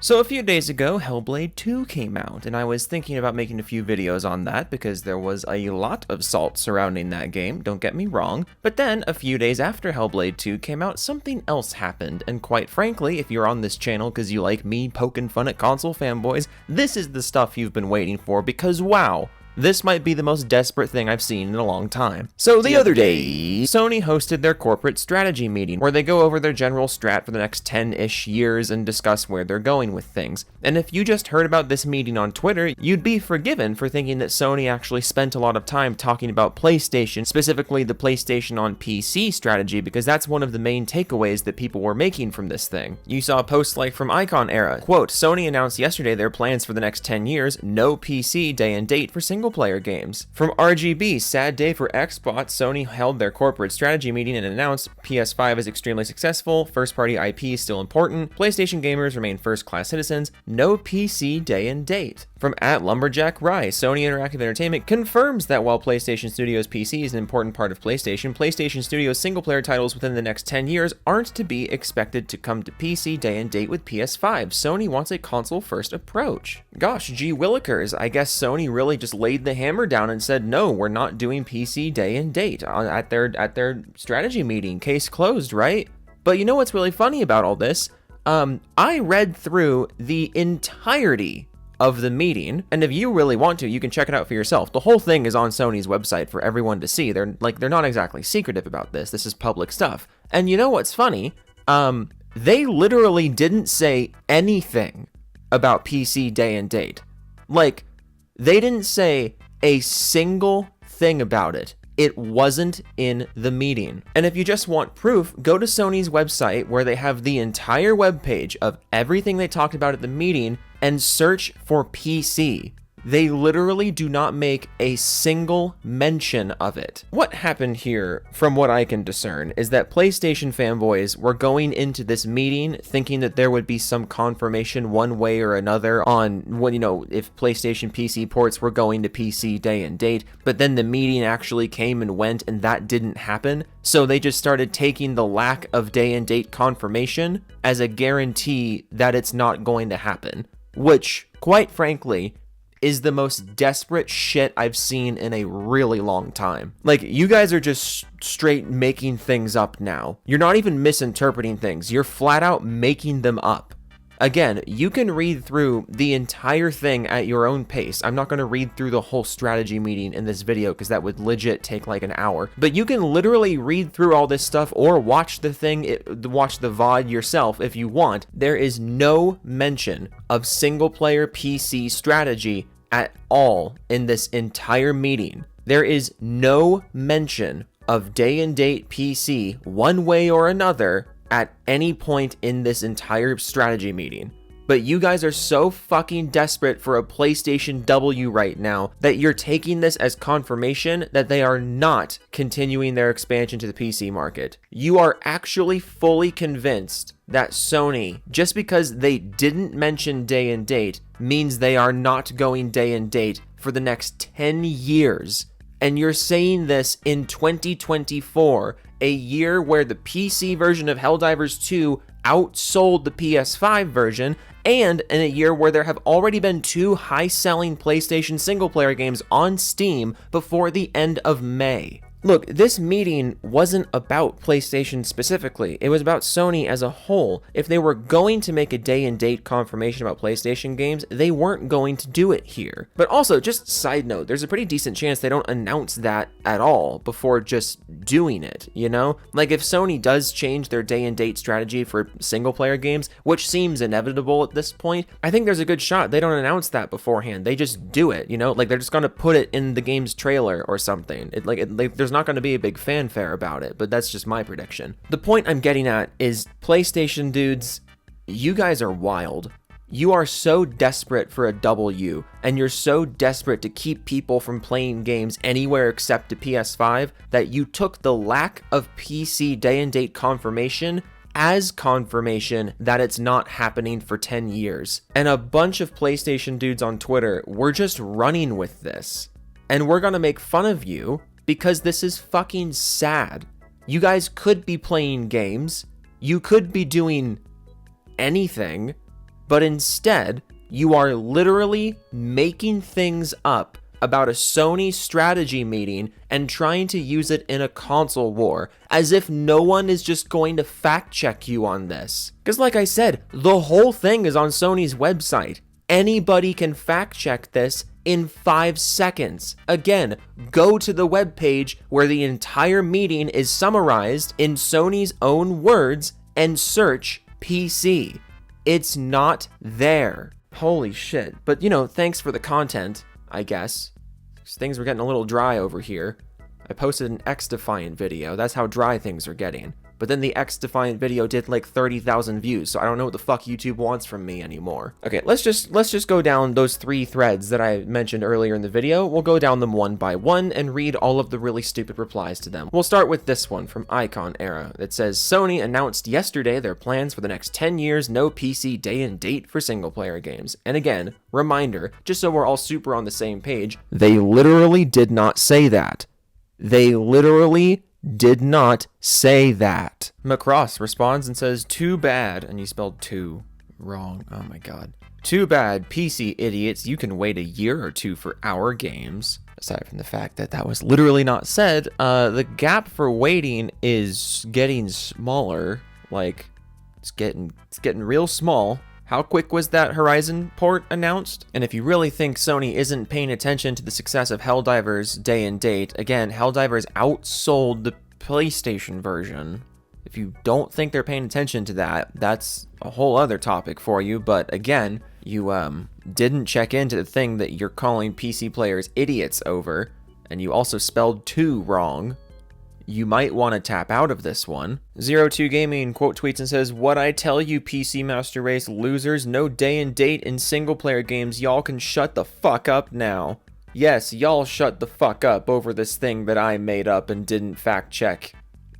So a few days ago, Hellblade 2 came out, and I was thinking about making a few videos on that because there was a lot of salt surrounding that game, don't get me wrong. But then, a few days after Hellblade 2 came out, something else happened, and quite frankly, if you're on this channel because you like me poking fun at console fanboys, this is the stuff you've been waiting for because wow! This might be the most desperate thing I've seen in a long time. So the other day, Sony hosted their corporate strategy meeting, where they go over their general strat for the next 10-ish years and discuss where they're going with things. And if you just heard about this meeting on Twitter, you'd be forgiven for thinking that Sony actually spent a lot of time talking about PlayStation, specifically the PlayStation on PC strategy, because that's one of the main takeaways that people were making from this thing. You saw posts like from Icon Era, quote, Sony announced yesterday their plans for the next 10 years, no PC day and date for single-player games. From RGB, sad day for Xbox, Sony held their corporate strategy meeting and announced PS5 is extremely successful, first-party IP is still important, PlayStation gamers remain first-class citizens, no PC day and date. From @Lumberjack Rye, Sony Interactive Entertainment confirms that while PlayStation Studios PC is an important part of PlayStation, PlayStation Studios single-player titles within the next 10 years aren't to be expected to come to PC day and date with PS5. Sony wants a console-first approach. Gosh, gee willikers, I guess Sony really just laid the hammer down and said, no, we're not doing PC day and date at their strategy meeting. Case closed, right? But you know what's really funny about all this? I read through the entirety of the meeting, and if you really want to, you can check it out for yourself. The whole thing is on Sony's website for everyone to see. They're not exactly secretive about this. This is public stuff. And you know what's funny? They literally didn't say anything about PC day and date. Like, they didn't say a single thing about it. It wasn't in the meeting. And if you just want proof, go to Sony's website where they have the entire webpage of everything they talked about at the meeting and search for PC. They literally do not make a single mention of it. What happened here, from what I can discern, is that PlayStation fanboys were going into this meeting thinking that there would be some confirmation one way or another on when, if PlayStation PC ports were going to PC day and date, but then the meeting actually came and went and that didn't happen. So they just started taking the lack of day and date confirmation as a guarantee that it's not going to happen, which, quite frankly, is the most desperate shit I've seen in a really long time. Like, you guys are just straight making things up now. You're not even misinterpreting things. You're flat out making them up. Again, you can read through the entire thing at your own pace. I'm not going to read through the whole strategy meeting in this video because that would legit take like an hour. But you can literally read through all this stuff or watch the VOD yourself if you want. There is no mention of single-player PC strategy at all in this entire meeting. There is no mention of day and date PC one way or another at any point in this entire strategy meeting. But you guys are so fucking desperate for a PlayStation W right now that you're taking this as confirmation that they are not continuing their expansion to the PC market. You are actually fully convinced that Sony, just because they didn't mention day and date, means they are not going day and date for the next 10 years. And you're saying this in 2024, a year where the PC version of Helldivers 2 outsold the PS5 version, and in a year where there have already been 2 high-selling PlayStation single-player games on Steam before the end of May. Look, this meeting wasn't about PlayStation specifically. It was about Sony as a whole. If they were going to make a day and date confirmation about PlayStation games, they weren't going to do it here. But also, just side note, there's a pretty decent chance they don't announce that at all before just doing it, you know? Like, if Sony does change their day and date strategy for single player games, which seems inevitable at this point, I think there's a good shot they don't announce that beforehand. They just do it, you know? Like, they're just gonna put it in the game's trailer or something. There's not going to be a big fanfare about it, but that's just my prediction. The point I'm getting at is, PlayStation dudes, you guys are wild. You are so desperate for a W, and you're so desperate to keep people from playing games anywhere except the PS5 that you took the lack of PC day and date confirmation as confirmation that it's not happening for 10 years. And a bunch of PlayStation dudes on Twitter were just running with this. And we're gonna make fun of you because this is fucking sad. You guys could be playing games. You could be doing anything. but instead, you are literally making things up about a Sony strategy meeting and trying to use it in a console war, as if no one is just going to fact check you on this. Because like I said, the whole thing is on Sony's website. Anybody can fact check this in 5 seconds. Again, go to the webpage where the entire meeting is summarized in Sony's own words and search PC. It's not there. Holy shit. But you know, thanks for the content, I guess. Things were getting a little dry over here. I posted an X-Defiant video. That's how dry things are getting. But then the X-Defiant video did like 30,000 views, so I don't know what the fuck YouTube wants from me anymore. Okay, let's just go down those 3 threads that I mentioned earlier in the video. We'll go down them one by one and read all of the really stupid replies to them. We'll start with this one from Icon Era that says, Sony announced yesterday their plans for the next 10 years, no PC day and date for single-player games. And again, reminder, just so we're all super on the same page, they literally did not say that. They literally did not say that. Macross responds and says, too bad, and you spelled two wrong. Oh my god. Too bad, PC idiots, you can wait a year or two for our games. Aside from the fact that that was literally not said, the gap for waiting is getting smaller. Like, it's getting real small. How quick was that Horizon port announced? And if you really think Sony isn't paying attention to the success of Helldivers day and date, again, Helldivers outsold the PlayStation version. If you don't think they're paying attention to that, that's a whole other topic for you. But again, you didn't check into the thing that you're calling PC players idiots over, and you also spelled two wrong. You might want to tap out of this one. 02 Gaming quote tweets and says, what I tell you PC Master Race losers, no day and date in single player games, y'all can shut the fuck up now. Yes, y'all shut the fuck up over this thing that I made up and didn't fact check.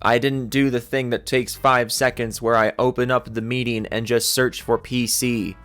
I didn't do the thing that takes 5 seconds where I open up the meeting and just search for PC.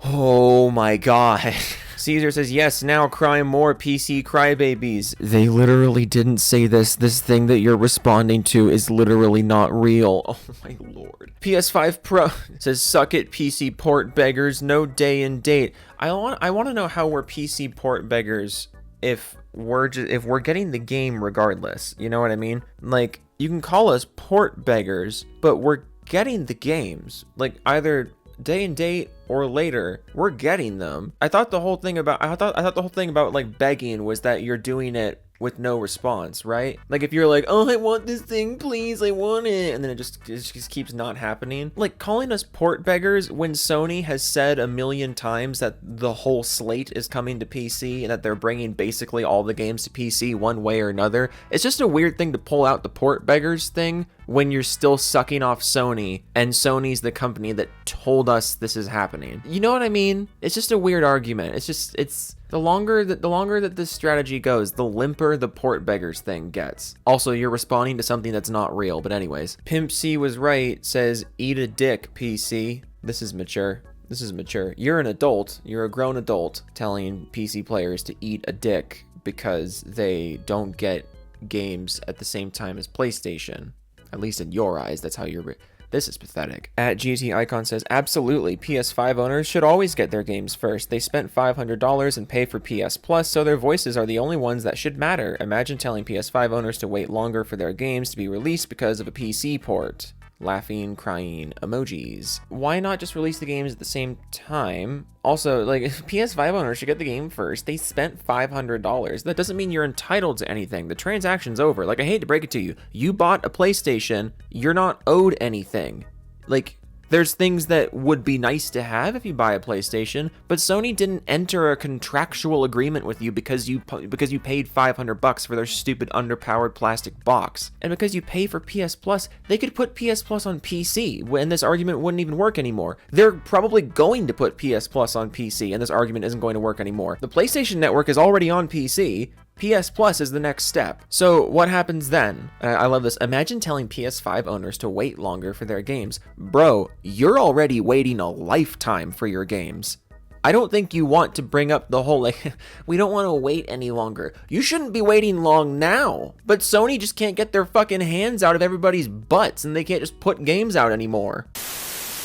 Oh my god. Caesar says, yes, now cry more PC crybabies. They literally didn't say this. This thing that you're responding to is literally not real. Oh my lord. PS5 Pro says, suck it PC port beggars, no day and date. I want to know how we're PC port beggars if we're getting the game regardless. You know what I mean? Like, you can call us port beggars, but we're getting the games. Like, either day and date or later, we're getting them. I thought the whole thing about like begging was that you're doing it with no response, right? Like if you're like, oh, I want this thing, please, I want it, and then it just keeps not happening. Like calling us port beggars when Sony has said a million times that the whole slate is coming to PC and that they're bringing basically all the games to PC one way or another. It's just a weird thing to pull out the port beggars thing when you're still sucking off Sony, and Sony's the company that told us this is happening. You know what I mean? It's just a weird argument. It's the longer that this strategy goes, the limper the port beggars thing gets. Also, you're responding to something that's not real, but anyways. Pimp C was right, says, eat a dick, PC. This is mature. This is mature. You're an adult. You're a grown adult telling PC players to eat a dick because they don't get games at the same time as PlayStation. At least in your eyes, that's how you're... This is pathetic. At GT Icon says, absolutely, PS5 owners should always get their games first. They spent $500 and pay for PS Plus, so their voices are the only ones that should matter. Imagine telling PS5 owners to wait longer for their games to be released because of a PC port. Laughing, crying, emojis. Why not just release the games at the same time? Also, like, PS5 owners should get the game first. They spent $500. That doesn't mean you're entitled to anything. The transaction's over. Like, I hate to break it to you. You bought a PlayStation. You're not owed anything. Like, there's things that would be nice to have if you buy a PlayStation, but Sony didn't enter a contractual agreement with you because you paid $500 for their stupid underpowered plastic box. And because you pay for PS Plus, they could put PS Plus on PC, and this argument wouldn't even work anymore. They're probably going to put PS Plus on PC, and this argument isn't going to work anymore. The PlayStation Network is already on PC. PS Plus is the next step. So what happens then? I love this. Imagine telling PS5 owners to wait longer for their games. Bro, you're already waiting a lifetime for your games. I don't think you want to bring up the whole, like, we don't want to wait any longer. You shouldn't be waiting long now. But Sony just can't get their fucking hands out of everybody's butts, and they can't just put games out anymore.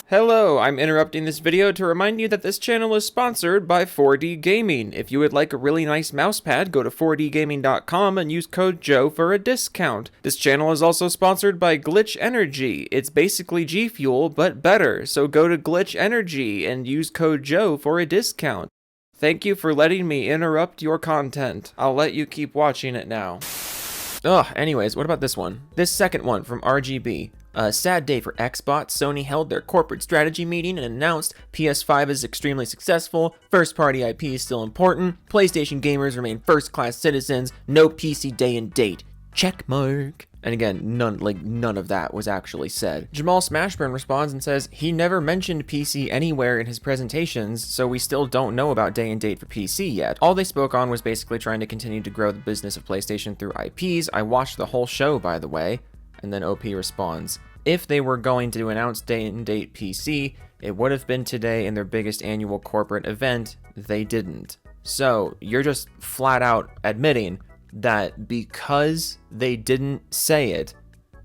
Hello, I'm interrupting this video to remind you that this channel is sponsored by 4D Gaming. If you would like a really nice mousepad, go to 4dgaming.com and use code Joe for a discount. This channel is also sponsored by Glitch Energy. It's basically G Fuel, but better, so go to Glitch Energy and use code Joe for a discount. Thank you for letting me interrupt your content. I'll let you keep watching it now. Anyways, what about this one? This second one from RGB. A sad day for Xbox. Sony held their corporate strategy meeting and announced PS5 is extremely successful, first-party IP is still important, PlayStation gamers remain first-class citizens, no PC day and date. Check mark. And again, none of that was actually said. Jamal Smashburn responds and says he never mentioned PC anywhere in his presentations, so we still don't know about day and date for PC yet. All they spoke on was basically trying to continue to grow the business of PlayStation through IPs. I watched the whole show, by the way. And then OP responds, if they were going to announce day and date PC, it would have been today in their biggest annual corporate event. They didn't. So you're just flat out admitting that because they didn't say it,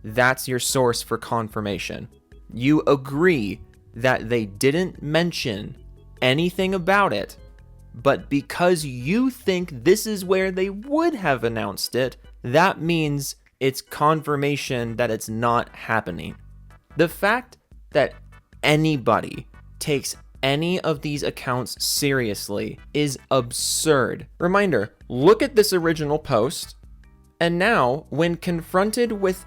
that's your source for confirmation. You agree that they didn't mention anything about it, but because you think this is where they would have announced it, that means it's confirmation that it's not happening. The fact that anybody takes any of these accounts seriously is absurd. Reminder, look at this original post, and now, when confronted with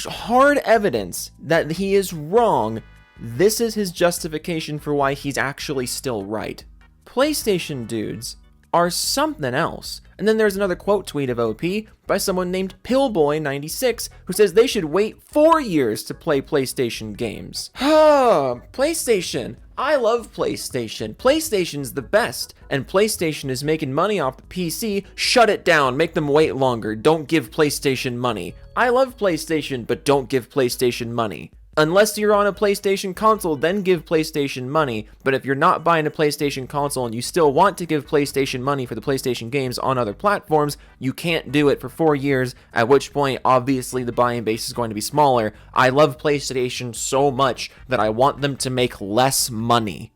hard evidence that he is wrong, this is his justification for why he's actually still right. PlayStation dudes are something else. And then there's another quote tweet of OP by someone named Pillboy96 who says they should wait 4 years to play PlayStation games. PlayStation. I love PlayStation. PlayStation's the best, and PlayStation is making money off the PC. Shut it down. Make them wait longer. Don't give PlayStation money. I love PlayStation, but don't give PlayStation money. Unless you're on a PlayStation console, then give PlayStation money. But if you're not buying a PlayStation console and you still want to give PlayStation money for the PlayStation games on other platforms, you can't do it for 4 years, at which point, obviously, the buying base is going to be smaller. I love PlayStation so much that I want them to make less money.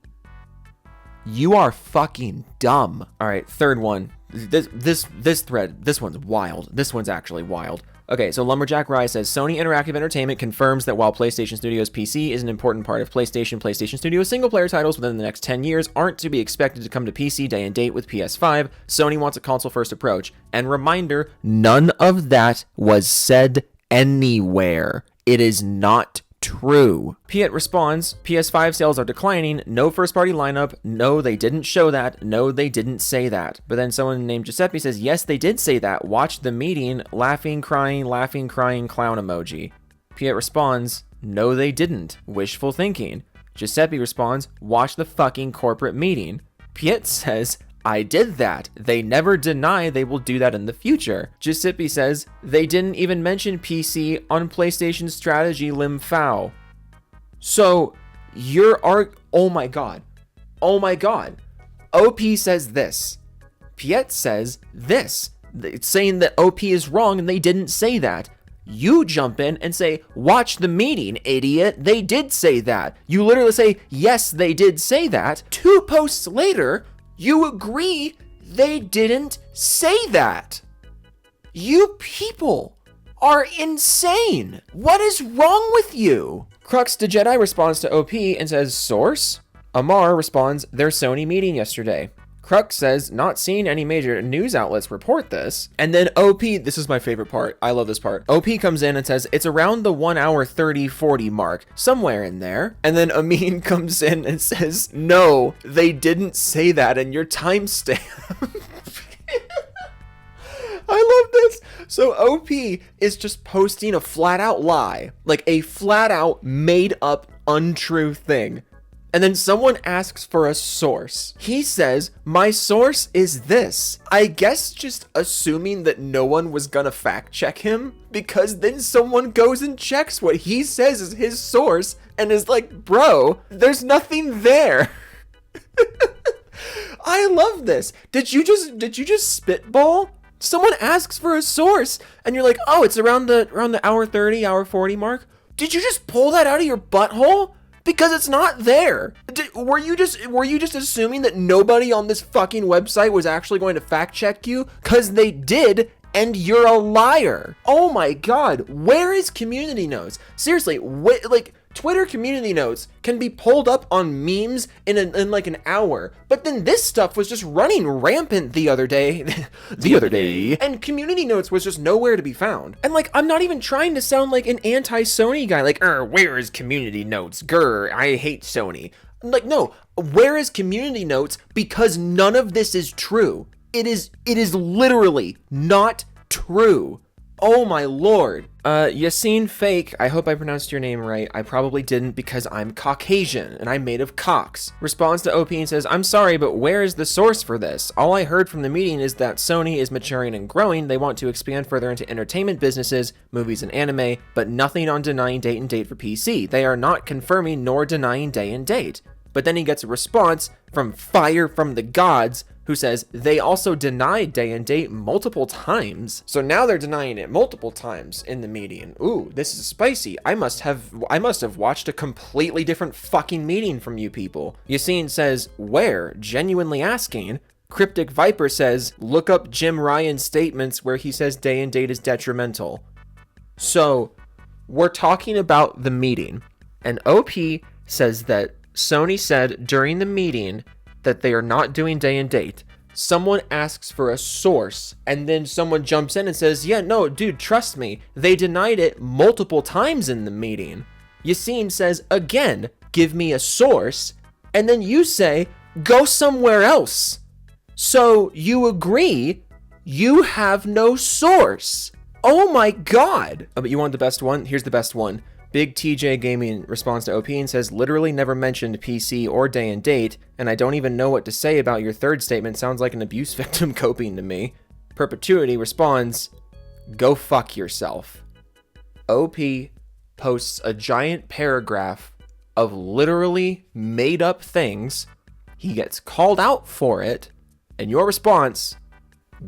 You are fucking dumb. All right, third one. This thread, this one's wild. This one's actually wild. Okay, so Lumberjack Rise says, Sony Interactive Entertainment confirms that while PlayStation Studios PC is an important part of PlayStation Studios single-player titles within the next 10 years aren't to be expected to come to PC day and date with PS5. Sony wants a console-first approach. And reminder, none of that was said anywhere. It is not true. Piet responds, PS5 sales are declining, no first-party lineup, no, they didn't show that, no, they didn't say that. But then someone named Giuseppe says, yes, they did say that, watch the meeting, laughing, crying, clown emoji. Piet responds, no, they didn't, wishful thinking. Giuseppe responds, watch the fucking corporate meeting. Piet says, I did that. They never deny they will do that in the future. Giuseppe says, they didn't even mention PC on PlayStation strategy Lim Fao. So, oh my god. Oh my god. OP says this. Piet says this. It's saying that OP is wrong and they didn't say that. You jump in and say, watch the meeting, idiot. They did say that. You literally say, yes, they did say that. 2 posts later, you agree they didn't say that. You people are insane. What is wrong with you? Crux to Jedi responds to OP and says, source? Amar responds, their Sony meeting yesterday. Crux says, not seeing any major news outlets report this. And then OP, this is my favorite part. I love this part. OP comes in and says, it's around the 1 hour 30-40 mark, somewhere in there. And then Amin comes in and says, no, they didn't say that in your timestamp. I love this. So OP is just posting a flat out lie, like a flat out made up untrue thing. And then someone asks for a source. He says, my source is this. I guess just assuming that no one was gonna fact check him, because then someone goes and checks what he says is his source and is like, bro, there's nothing there. I love this. Did you just spitball? Someone asks for a source and you're like, oh, it's around the hour 30, hour 40 mark. Did you just pull that out of your butthole? Because it's not there. Were you just assuming that nobody on this fucking website was actually going to fact check you? Cause they did, and you're a liar. Oh my god, where is community notes? Seriously, like Twitter community notes can be pulled up on memes in like an hour, but then this stuff was just running rampant the other day. And community notes was just nowhere to be found. And like, I'm not even trying to sound like an anti-Sony guy, like, where is community notes? Grr, I hate Sony. Like, no, where is community notes? Because none of this is true. It is literally not true. Oh my lord. Yassine Fake, I hope I pronounced your name right. I probably didn't because I'm Caucasian and I'm made of cocks. Responds to OP and says, I'm sorry, but where is the source for this? All I heard from the meeting is that Sony is maturing and growing. They want to expand further into entertainment businesses, movies and anime, but nothing on denying date and date for PC. They are not confirming nor denying day and date. But then he gets a response from Fire from the Gods, who says they also denied day and date multiple times. So now they're denying it multiple times in the meeting. Ooh, this is spicy. I must have watched a completely different fucking meeting from you people. Yassine says, where? Genuinely asking. Cryptic Viper says, look up Jim Ryan's statements where he says day and date is detrimental. So we're talking about the meeting, and OP says that Sony said during the meeting that they are not doing day and date. Someone asks for a source, and then someone jumps in and says, yeah, no, dude, trust me. They denied it multiple times in the meeting. Yassine says, again, give me a source, and then you say, go somewhere else. So you agree you have no source. Oh my god. Oh, but you want the best one? Here's the best one. Big TJ Gaming responds to OP and says, literally never mentioned PC or day and date, and I don't even know what to say about your third statement. Sounds like an abuse victim coping to me. Perpetuity responds, go fuck yourself. OP posts a giant paragraph of literally made up things. He gets called out for it, and your response,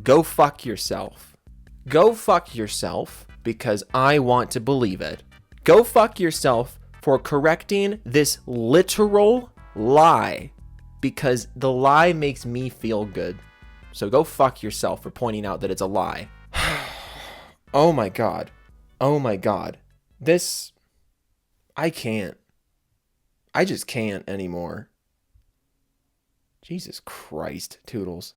go fuck yourself. Go fuck yourself because I want to believe it. Go fuck yourself for correcting this literal lie because the lie makes me feel good. So go fuck yourself for pointing out that it's a lie. Oh my god. Oh my god. This, I can't. I just can't anymore. Jesus Christ, Toodles.